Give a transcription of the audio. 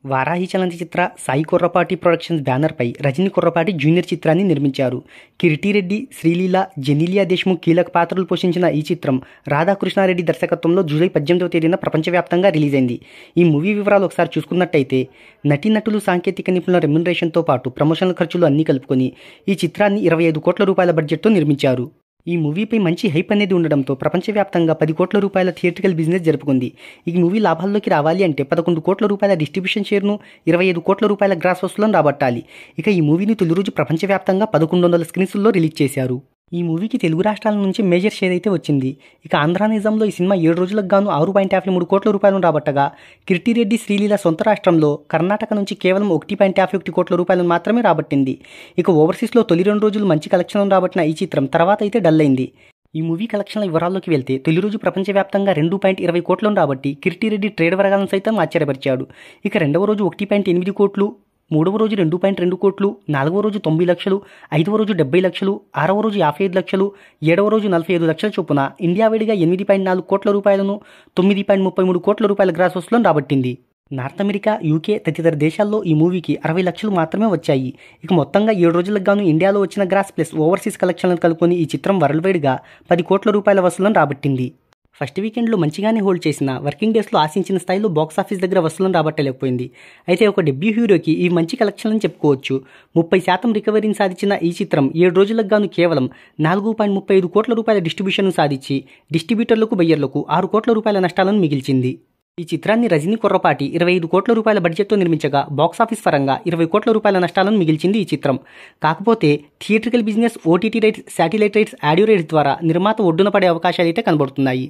వారాహి చలనచిత్ర సాయి కొర్రపాటి ప్రొడక్షన్స్ బ్యానర్పై రజనీ కొర్రపాటి జూనియర్ చిత్రాన్ని నిర్మించారు. కిరీటిరెడ్డి, శ్రీలీల, జెనీలియా దేశ్ముఖ్ కీలక పాత్రలు పోషించిన ఈ చిత్రం రాధాకృష్ణారెడ్డి దర్శకత్వంలో జూలై 18వ తేదీన ప్రపంచవ్యాప్తంగా రిలీజ్ అయింది. ఈ మూవీ వివరాలు ఒకసారి చూసుకున్నట్టయితే నటీనటులు, సాంకేతిక నిపుణుల రెమ్యునరేషన్తో పాటు ప్రమోషనల్ ఖర్చులు అన్నీ కలుపుకొని ఈ చిత్రాన్ని 25 కోట్ల రూపాయల బడ్జెట్తో నిర్మించారు. ఈ మూవీపై మంచి హైప్ అనేది ఉండడంతో ప్రపంచవ్యాప్తంగా 10 కోట్ల రూపాయల థియేట్రికల్ బిజినెస్ జరుపుకుంది. ఈ మూవీ లాభాల్లోకి రావాలి అంటే 11 కోట్ల రూపాయల డిస్ట్రిబ్యూషన్ షేర్ను, 25 కోట్ల రూపాయల గ్రాస్ వసూలను రాబట్టాలి. ఇక ఈ మూవీని తొలి రోజు ప్రపంచవ్యాప్తంగా 1100 స్క్రీన్స్లో రిలీజ్ చేశారు. ఈ మూవీకి తెలుగు రాష్ట్రాల నుంచి మేజర్ షేర్ అయితే వచ్చింది. ఇక ఆంధ్ర నిజాంలో ఈ సినిమా 7 రోజులకు గాను 6.53 కోట్ల రూపాయలను రాబట్టగా, కిరీటిరెడ్డి, శ్రీలీల సొంత రాష్ట్రంలో కర్ణాటక నుంచి కేవలం 1.51 కోట్ల రూపాయలను మాత్రమే రాబట్టింది. ఇక ఓవర్సీస్లో తొలి 2 రోజులు మంచి కలెక్షన్లను రాబట్టిన ఈ చిత్రం తర్వాత అయితే డల్ అయింది. ఈ మూవీ కలెక్షన్ల వివరాల్లోకి వెళ్తే తొలి రోజు ప్రపంచవ్యాప్తంగా 2.20 కోట్లను రాబట్టి కిరీటిరెడ్డి ట్రేడ్ వర్గాలను సైతం ఆశ్చర్యపరిచాడు. ఇక రెండవ రోజు 1.8 కోట్లు, మూడవ రోజు 2.2 కోట్లు, నాలుగవ రోజు 90 లక్షలు, ఐదవ రోజు 70 లక్షలు, ఆరవ రోజు 55 లక్షలు, ఏడవ రోజు 45 లక్షల చొప్పున ఇండియా వేడిగా 8.4 కోట్ల రూపాయలను, 9.33 కోట్ల రూపాయల గ్రాస్ వసూలను రాబట్టింది. నార్త్ అమెరికా, యూకే తదితర దేశాల్లో ఈ మూవీకి 60 లక్షలు మాత్రమే వచ్చాయి. ఇక మొత్తంగా 7 రోజులకు గాను ఇండియాలో వచ్చిన గ్రాస్ ప్లస్ ఓవర్సీస్ కలెక్షన్లను కలుపుకొని ఈ చిత్రం వరల్డ్ వైడ్గా 10 కోట్ల రూపాయల వసూలను రాబట్టింది. ఫస్ట్ వీకెండ్లో మంచిగానే హోల్డ్ చేసిన వర్కింగ్ డేస్లో ఆశించిన స్థాయిలో బాక్సాఫీస్ దగ్గర వసూలను రాబట్టలేకపోయింది. అయితే ఒక డెబ్యూ హీరోకి ఈ మంచి కలెక్షన్లని చెప్పుకోవచ్చు. 30% రికవరీని సాధించిన ఈ చిత్రం 7 రోజులకు గాను కేవలం 4.35 కోట్ల రూపాయల డిస్ట్రిబ్యూషన్ను సాధించి డిస్ట్రిబ్యూటర్లకు, బయ్యర్లకు 6 కోట్ల రూపాయల నష్టాలను మిగిల్చింది. ఈ చిత్రాన్ని రజనీ కొర్రపాటి 25 కోట్ల రూపాయల బడ్జెట్తో నిర్మించగా బాక్సాఫీస్ పరంగా 20 కోట్ల రూపాయల నష్టాలను మిగిల్చింది ఈ చిత్రం. కాకపోతే theatrical business, OTT rights, satellite rights, audio rights ద్వారా నిర్మాత ఒడ్డున పడే అవకాశాలు అయితే కనబడుతున్నాయి.